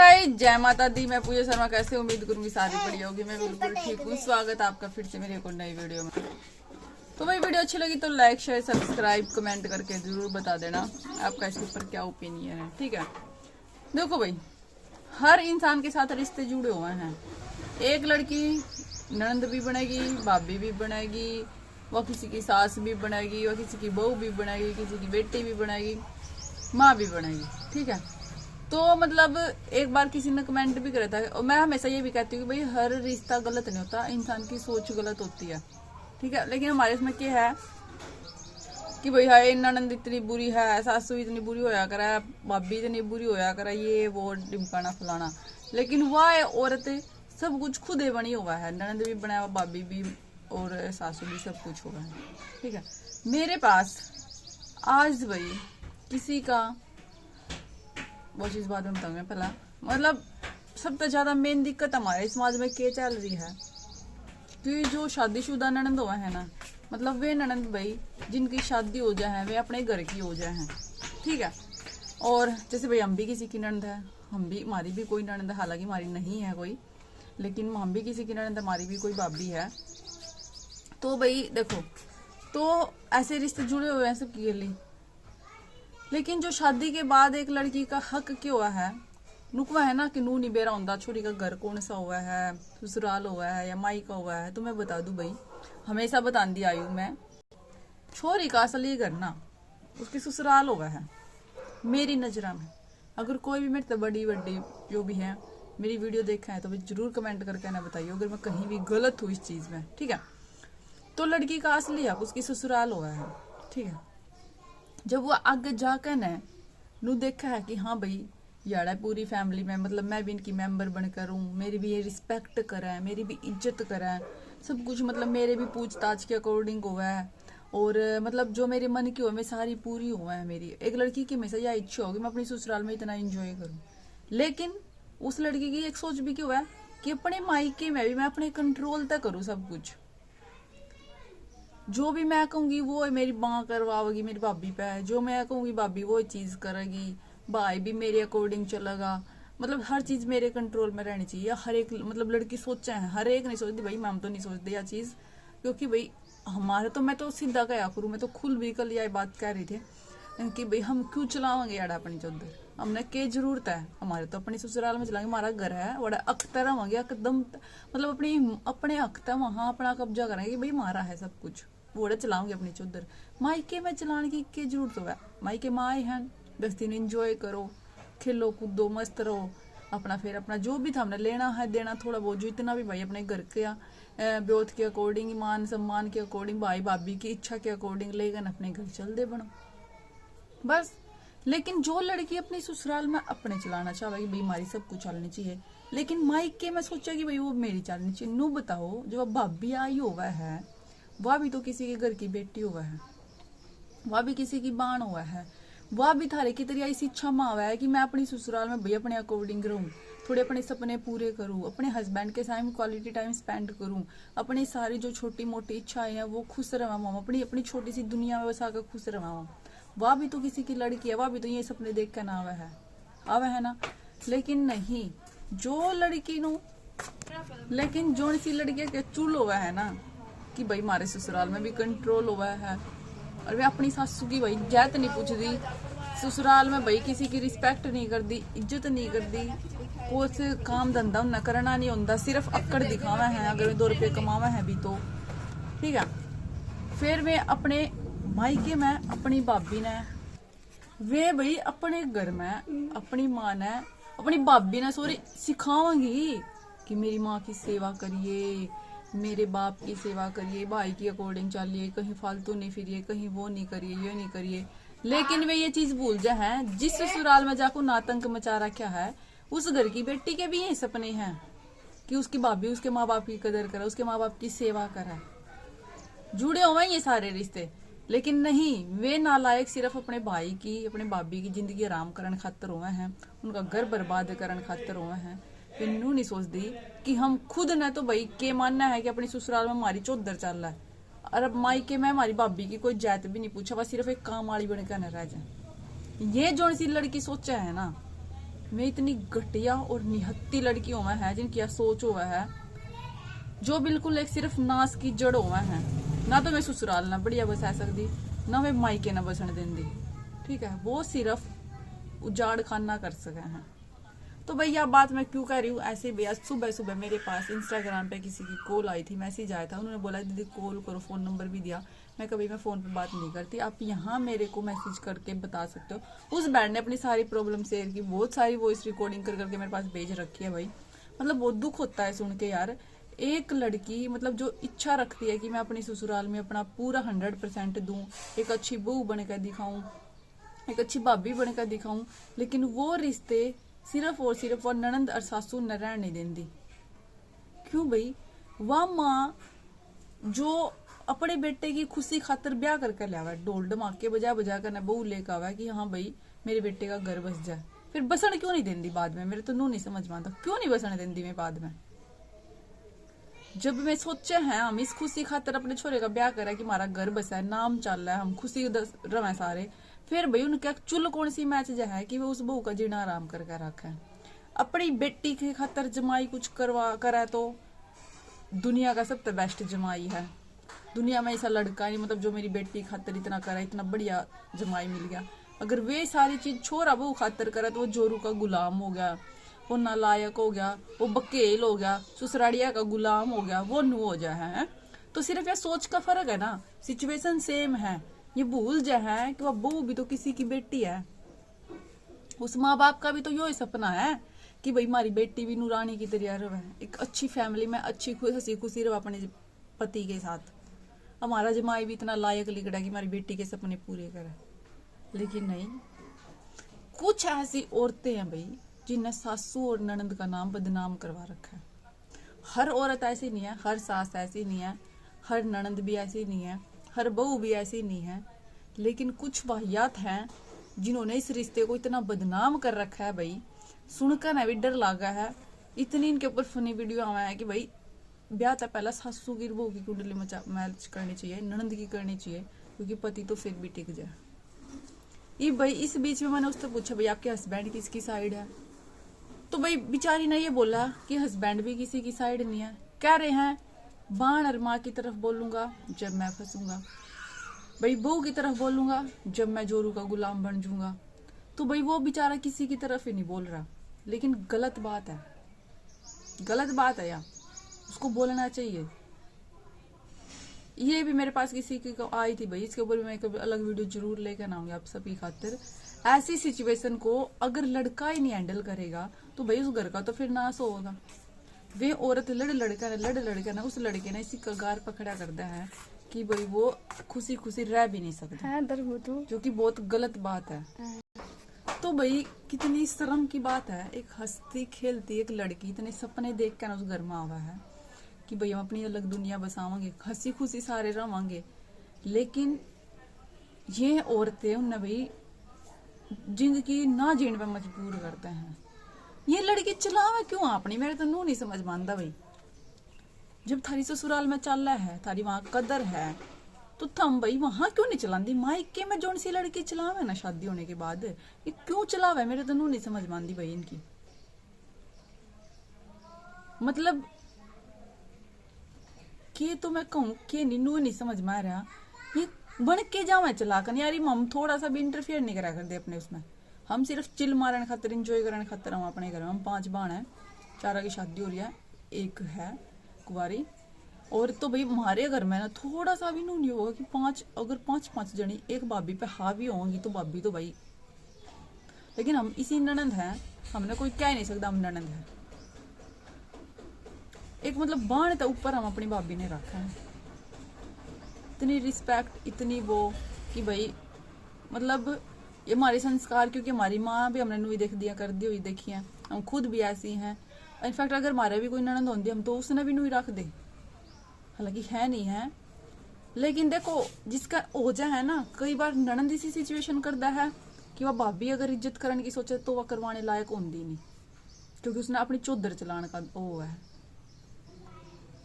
Guys, जय माता दी। मैं पूजा शर्मा, कैसे उम्मीद करूंगी सारी बढ़िया होगी। मैं बिल्कुल ठीक हूँ। स्वागत है आपका फिर से मेरी एक और नई वीडियो में। तो भाई वीडियो अच्छी लगी तो लाइक शेयर सब्सक्राइब कमेंट करके जरूर बता देना आपका इसके ऊपर क्या ओपिनियन है। ठीक है, देखो भाई, हर इंसान के साथ रिश्ते जुड़े हुए हैं। एक लड़की ननद भी बनेगी, भाभी भी बनेगी, वह किसी की सास भी बनेगी, वह किसी की बहू भी बनेगी, किसी की बेटी भी बनेगी, माँ भी बनेगी। ठीक है, तो मतलब एक बार किसी ने कमेंट भी करा था, और मैं हमेशा ये भी कहती हूँ कि भाई हर रिश्ता गलत नहीं होता, इंसान की सोच गलत होती है। ठीक है, लेकिन हमारे इसमें क्या है कि भाई हाय ननंद इतनी बुरी है, सासू इतनी बुरी होया करा, भाभी इतनी बुरी होया करा, ये वो डिमकाना फलाना। लेकिन वह औरत सब कुछ खुद ही बनी हुआ है, ननंद भी बनाया हुआ, भाभी भी और सासू भी, सब कुछ हुआ है। ठीक है, मेरे पास आज भाई किसी का वो चीज बाद में बताऊंगा। पहला मतलब सबसे ज्यादा मेन दिक्कत हमारे समाज में क्या चल रही है कि जो शादीशुदा ननंद हुआ है ना, मतलब वे ननंद भाई जिनकी शादी हो जाए है, वे अपने घर की हो जाए हैं। ठीक है, और जैसे भाई हम भी किसी की ननंद है, हमारी भी कोई ननंद है, हालांकि हमारी नहीं है कोई, लेकिन हम भी किसी की ननंद, हमारी भी कोई भाभी है। तो भाई देखो, तो ऐसे रिश्ते जुड़े हुए हैं सबके लिए। लेकिन जो शादी के बाद एक लड़की का हक क्यों हुआ है, नुकवा है ना कि नू नहीं बेरा होता, छोरी का घर कौन सा हुआ है, ससुराल हुआ है या माई का हुआ है। तो मैं बता दूं भाई, हमेशा बताती आई हूँ मैं, छोरी का असली घर ना उसकी ससुराल हुआ है मेरी नजर में। अगर कोई भी मेरे से बड़ी बड़ी जो भी है मेरी वीडियो देखा है तो भाई जरूर कमेंट करके ना बताइए अगर मैं कहीं भी गलत हूँ इस चीज में। ठीक है, तो लड़की का असली हक उसकी ससुराल हुआ है। ठीक है, जब वो आगे जाकर नू देखा है कि हाँ भाई यार पूरी फैमिली में, मतलब मैं भी इनकी मेंबर बनकर हूँ, मेरी भी ये रिस्पेक्ट करा है, मेरी भी इज्जत करा है, सब कुछ मतलब मेरे भी पूछताछ के अकॉर्डिंग हुआ है, और मतलब जो मेरे मन की हुआ मैं सारी पूरी हुआ है। मेरी एक लड़की की हमेशा यह इच्छा होगी मैं अपनी ससुराल में इतना एंजॉय करूँ। लेकिन उस लड़की की एक सोच भी क्यों है कि अपने मायके में भी मैं अपने कंट्रोल तक करूँ सब कुछ, जो भी मैं कहूंगी वो मेरी माँ करवाएगी मेरी भाभी पे, जो मैं कहूंगी भाभी वो चीज करेगी, भाई भी मेरे अकॉर्डिंग चलेगा, मतलब हर चीज मेरे कंट्रोल में रहनी चाहिए। हर एक मतलब लड़की सोचा है, हर एक नहीं सोचती भाई, मैम तो नहीं सोचती यह चीज, क्योंकि भाई हमारे तो, मैं तो सीधा कहा करूँ, मैं तो खुल भी कल यह बात कह रही थी कि भाई हम क्यों चलावांगे यार अपनी चौधर, हमने क्या जरूरत है, हमारे तो अपनी ससुराल में चलाएंगे, हमारा घर है बड़ा अख्तर होंगे एकदम, मतलब अपने अख्तर वहां अपना कब्जा करेंगे भाई हमारा है सब कुछ, वो चलाऊंगी अपनी चौधर। मायके में चलाने की क्या जरूरत है, मायके माए हैं, 10 दिन इंजॉय करो, खेलो कूदो मस्त रहो अपना, फिर अपना जो भी था हमने लेना है देना थोड़ा बहुत, जो इतना भी भाई अपने घर के ब्योत के अकॉर्डिंग, मान सम्मान के अकॉर्डिंग, भाई भाभी की इच्छा के अकॉर्डिंग लेकर अपने घर चल दे बनो बस। लेकिन जो लड़की अपने ससुराल में अपने चलाना चाहे भाई हमारी सब कुछ चलनी चाहिए, लेकिन मायके में सोचा कि भाई वो मेरी चलनी चाहिए। नू बताओ, जो भाभी आई हुआ है वह भी तो किसी के घर की बेटी हुआ है, वह भी किसी की बाण हुआ है, वह भी थारे की तरह इस इच्छा में हुआ है कि मैं अपनी ससुराल में भाई अपने अकॉर्डिंग रहूं, थोड़े अपने सपने पूरे करूं, अपने हस्बैंड के साथ क्वालिटी टाइम स्पेंड करूं, अपनी सारी जो छोटी मोटी इच्छाएं हैं वो खुश रहा, अपनी अपनी छोटी सी दुनिया में बसा कर खुश रहा। वह भी तो किसी की लड़की है, वह भी तो ये सपने देख कर ना आवा है ना। लेकिन नहीं, जो लड़की नु, लेकिन जो सी लड़की के चूल हुआ है ना कि भाई हमारे ससुराल में भी कंट्रोल हुआ है, और वे अपनी सासू की भाई जात नहीं पूछती, ससुराल में भाई किसी की रिस्पेक्ट नहीं करती, इज्जत नहीं करती, कुछ काम धंधा उन्हें करना नहीं होता, सिर्फ अक्कड़ दिखावा है, अगर 2 रुपये कमावा है भी तो। ठीक है, फिर वे अपने मायके में अपनी भाभी ने, वे भाई अपने घर में अपनी माँ ने, अपनी भाभी ने सॉरी सिखावांगी कि मेरी माँ की सेवा करिए, मेरे बाप की सेवा करिए, भाई की अकॉर्डिंग चलिए, कहीं फालतू नहीं फिरिए, कहीं वो नहीं करिए, ये नहीं करिए। लेकिन वे ये चीज भूल जाए हैं, जिस ससुराल में जाकर नातंक मचा रखा है, उस घर की बेटी के भी ये सपने हैं कि उसकी भाभी उसके माँ बाप की कदर करे, उसके माँ बाप की सेवा करे, जुड़े हुए ये सारे रिश्ते। लेकिन नहीं, वे नालायक सिर्फ अपने भाई की, अपने भाभी की जिंदगी आराम करने खातर हुए हैं, उनका घर बर्बाद करने खातर हुए हैं। नू नहीं सोचती कि हम खुद ने तो भाई के मानना है कि अपनी ससुराल में हमारी चौधर चल रहा है, और अब मायके में हमारी भाभी की कोई जात भी नहीं पूछा, बस सिर्फ एक काम वाली बनकर न रह जाए। ये जो सी लड़की सोचा है ना, मैं इतनी घटिया और निहत्ती लड़की हुआ है जिनकी सोच हुआ है, जो बिल्कुल एक सिर्फ नाश की जड़ हुआ है। ना तो मैं ससुराल ना बढ़िया बसा सकती, ना मैं मायके ना बसन देंदी, ठीक है। वो सिर्फ उजाड़ खाना कर सके हैं। तो भैया बात मैं क्यों कह रही हूँ, ऐसे भैया सुबह सुबह मेरे पास इंस्टाग्राम पे किसी की कॉल आई थी, मैसेज आया था, उन्होंने बोला दीदी कॉल करो, फोन नंबर भी दिया। मैं कभी मैं फोन पे बात नहीं करती, आप यहाँ मेरे को मैसेज करके बता सकते हो। उस बैंड ने अपनी सारी प्रॉब्लम शेयर की, बहुत सारी वॉइस रिकॉर्डिंग कर करके मेरे पास भेज रखी है भाई। मतलब बहुत दुख होता है सुन के यार। एक लड़की मतलब जो इच्छा रखती है कि मैं अपनी ससुराल में अपना पूरा 100% दूं, एक अच्छी बहू बनकर दिखाऊं, एक अच्छी भाभी बनकर दिखाऊं, लेकिन वो रिश्ते सिर्फ और सिर्फ वो ननंद और सासू न रहने नहीं देंदी। क्यों भाई? वह माँ जो अपने बेटे की खुशी खातर ब्याह करके लिया, ढोल ढमाके बजा बजा कर बहू लेकर आवा कि हाँ भाई मेरे बेटे का घर बस जाए, फिर बसन क्यों नहीं देंदी बाद में? मेरे तो नू नहीं समझ में आता, क्यों नहीं बसन देंदी मैं बाद में? जब मैं सोचे हैं हम इस खुशी खातर अपने छोरे का ब्याह करा कि हमारा घर बसा है, नाम चल रहा है, हम खुशी रहे सारे, फिर भाई उनका चुल कौन सी मैच जो है कि वो उस बहू का जीना आराम करके रखा है। अपनी बेटी के खातर जमाई कुछ करवा करे तो दुनिया का सबसे बेस्ट जमाई है। दुनिया में ऐसा लड़का नहीं मतलब जो मेरी बेटी खातर इतना करा, इतना बढ़िया जमाई मिल गया। अगर वे सारी चीज छोरा बहू खातर करे तो वो जोरू का गुलाम हो गया, वो नालायक हो गया, वो बकेल हो गया, ससुराड़िया का गुलाम हो गया, वो नू हो जाए है। तो सिर्फ यह सोच का फर्क है ना, सिचुएशन सेम है। ये भूल जाए है कि वह बहू भी तो किसी की बेटी है। उस माँ बाप का भी तो यही सपना है कि भाई हमारी बेटी भी नूरानी की तरह रहे, एक अच्छी फैमिली में अच्छी हंसी खुशी रहे अपने पति के साथ। हमारा जमाई भी इतना लायक लिखड़ा कि हमारी बेटी के सपने पूरे करे। लेकिन नहीं, कुछ ऐसी औरतें हैं भाई जिन्हें सासू और ननंद का नाम बदनाम करवा रखा है। हर औरत ऐसी नहीं है, हर सास ऐसी नहीं है, हर ननंद भी ऐसी नहीं है, हर बहू भी ऐसी नहीं है, लेकिन कुछ वाहियात हैं जिन्होंने इस रिश्ते को इतना बदनाम कर रखा है भाई। सुनकर ना भी डर लगा है। इतनी इनके ऊपर फनी वीडियो आया है कि भाई ब्याह था पहला सासू की बहू की कुंडली मैच करनी चाहिए, ननंद की करनी चाहिए, क्योंकि पति तो फिर भी टिक जाए। ये भाई इस बीच में मैंने उससे पूछा भाई आपके हस्बैंड किसकी साइड है, तो भाई बेचारी ने ये बोला कि हस्बैंड भी किसी की साइड नहीं है। कह रहे हैं बाण और माँ की तरफ बोलूंगा जब मैं फंसूंगा, भाई बहू की तरफ बोलूंगा जब मैं जोरू का गुलाम बन जाऊंगा। तो भाई वो बेचारा किसी की तरफ ही नहीं बोल रहा, लेकिन गलत बात है, गलत बात है यार, उसको बोलना चाहिए। ये भी मेरे पास किसी की आई थी भाई, इसके ऊपर मैं कभी अलग वीडियो जरूर लेकर आऊंगी आप सभी खातिर। ऐसी सिचुएशन को अगर लड़का ही नहीं हैंडल करेगा तो भाई उस घर का तो फिर नाश होगा। वे औरत लड़ लड़का ना उस लड़के ने इसी कगार पकड़ा करता है कि भाई वो खुशी खुशी रह भी नहीं सकता, जो कि बहुत गलत बात है। तो भाई कितनी शर्म की बात है, एक हंसती खेलती एक लड़की इतने सपने देख कर उस घर में आवा है कि भाई हम अपनी अलग दुनिया बसावांगे, हंसी खुशी सारे रवांगे, लेकिन ये औरतें उन्हें भाई जिंदगी ना जीने पे मजबूर करते हैं। ये लड़की चलावे क्यों अपनी, मेरे तो नू नहीं समझ मानता भाई। जब थारी ससुराल में चल रहा है, थारी वहां कदर है, तो थम भाई वहां क्यों नहीं चलाती? मायके में जोन सी लड़की चलावे ना शादी होने के बाद, ये क्यों चलावे? मेरे तो नू नहीं समझ मानती भाई इनकी। मतलब के तो मैं कहूँ के नू नहीं समझ में आ रहा, ये बन के जावे चला कर यार। हम थोड़ा सा भी इंटरफेयर नहीं करा करते अपने उसमें, हम सिर्फ चिल मारने खातर इंजॉय करने खातर हम अपने घर में। हम 5 बाण है, 4 की शादी हो रही है, 1 है कुंवारी। और तो भाई हमारे घर में ना थोड़ा सा भी नहीं होगा कि 5 अगर 5 जनी एक भाभी पे हावी होंगी तो भाभी तो भाई, लेकिन हम इसी ननंद हैं, हमने कोई कह नहीं सकता हम ननंद है। एक मतलब बाण तो ऊपर हम अपनी भाभी ने रखा है, इतनी रिस्पेक्ट इतनी वो कि भाई मतलब ये हमारे संस्कार, क्योंकि हमारी माँ भी हमने नूई देख दिया कर दी हुई देखी है, हम खुद भी ऐसी हैं। इनफैक्ट अगर हमारे भी कोई ननंद होती हम तो उसने भी नूई रख दे, हालांकि है नहीं है। लेकिन देखो जिसका ओझा है ना, कई बार ननंद इसी सिचुएशन करता है कि वह भाभी अगर इज्जत करने की सोचे तो वह करवाने लायक होती नहीं, क्योंकि उसने अपनी चौधर चलाने का वो है।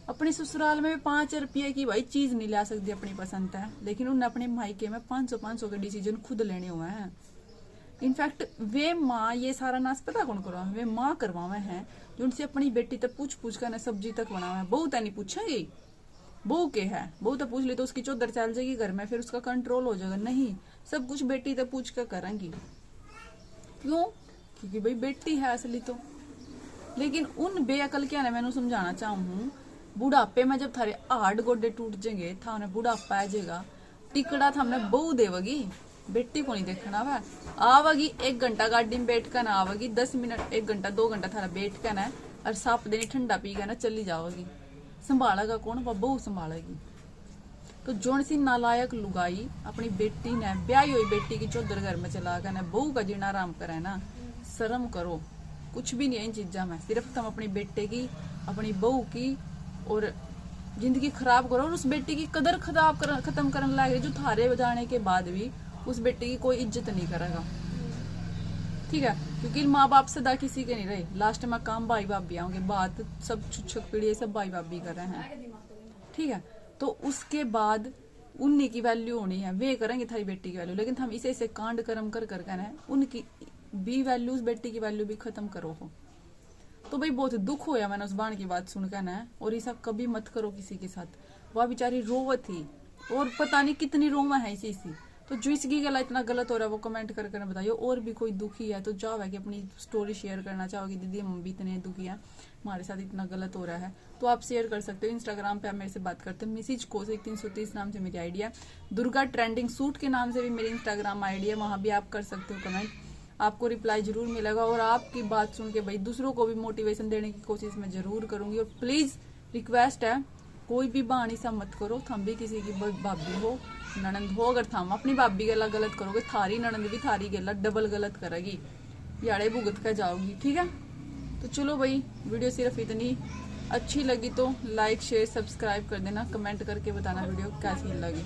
अपने ससुराल में 5 रुपये की भाई चीज नहीं ला सकती अपनी पसंद है, लेकिन उन्हें अपने मायके में 500 के डिसीजन खुद लेने हुए हैं। इनफैक्ट वे माँ ये सारा नाश पता कौन करवावे, वे माँ करवावे हैं जो उनसे अपनी बेटी तक पूछ कर सब्जी तक बनावे। बहू तो नहीं पूछेगी, बहू के है, बहू तो पूछ ले तो उसकी चौधर चल जाएगी घर में, फिर उसका कंट्रोल हो जाएगा। नहीं, सब कुछ बेटी तक पूछ कर करेंगी। क्यों? क्योंकि भाई बेटी है असली तो। लेकिन उन बेअकल क्या है, मैंने समझाना चाहूँ, बुढ़ापे में जब थारे हाड़ गोडे टूट जाएंगे, था उन्हें बुढ़ापा आ जाएगा, टिकड़ा था हमने बहू देवगी, बेटी को नहीं देखना वह आवेगी। 1 घंटा गाड़ी में बैठ कर ना आवेगी, 10 मिनट 1 घंटा 2 घंटा थारा बैठ कर ना और साप देनी ठंडा पी कर ना चली जाओगी। संभालेगा कौन? वह बहू संभालेगी। तो जोन सी नालायक लुगाई अपनी बेटी ने, ब्याही हुई बेटी की चौधर घर में चला कर ना बहू का जीना आराम करे ना, शर्म करो। कुछ भी नहीं है इन चीजा में, सिर्फ तुम अपनी बेटे की, अपनी बहू की और जिंदगी खराब करो, और उस बेटी की कदर खत्म करने लगे जो थारे बजाने के बाद भी उस बेटे की कोई इज्जत नहीं करेगा। ठीक है, क्योंकि माँ बाप सदा किसी के नहीं रहे, लास्ट में काम भाई भाभी आओगे, बात सब छुच्छक पीढ़ी सब भाई भाभी कर रहे हैं। ठीक है, तो उसके बाद उन्हीं की वैल्यू होनी है, वे करेंगे थारी बेटी की वैल्यू। लेकिन हम इसे कांड कर्म कर कहना उनकी भी वैल्यू, उस बेटी की वैल्यू भी खत्म करो हो। तो भाई बहुत दुख होया मैंने उस बाण की बात सुनकर ना, और ऐसा कभी मत करो किसी के साथ। वह बेचारी रोवत थी और पता नहीं कितनी रोवा है इसी। तो जो इसकी गला इतना गलत हो रहा है वो कमेंट कर बताइए। और भी कोई दुखी है तो जाओ है कि अपनी स्टोरी शेयर करना चाहोगे, दीदी हम भी इतने दुखी हैं, हमारे साथ इतना गलत हो रहा है, तो आप शेयर कर सकते हो। इंस्टाग्राम पे आप मेरे से बात करते हो, मिसिज कौशिक 330 नाम से मेरी आईडी है। दुर्गा ट्रेंडिंग सूट के नाम से भी मेरी इंस्टाग्राम आईडी है, वहां भी आप कर सकते हो कमेंट, आपको रिप्लाई जरूर मिलेगा। और आपकी बात सुन के भाई दूसरों को भी मोटिवेशन देने की कोशिश मैं जरूर करूंगी। और प्लीज रिक्वेस्ट है, कोई भी बहानी सा मत करो, थम भी किसी की भाभी हो, ननंद हो, अगर थम अपनी भाभी गला गलत करोगे, थारी ननंद भी थारी गला डबल गलत करेगी, याड़े भुगत कर जाओगी। ठीक है, तो चलो भाई, वीडियो सिर्फ इतनी, अच्छी लगी तो लाइक शेयर सब्सक्राइब कर देना, कमेंट करके बताना वीडियो कैसी लगी।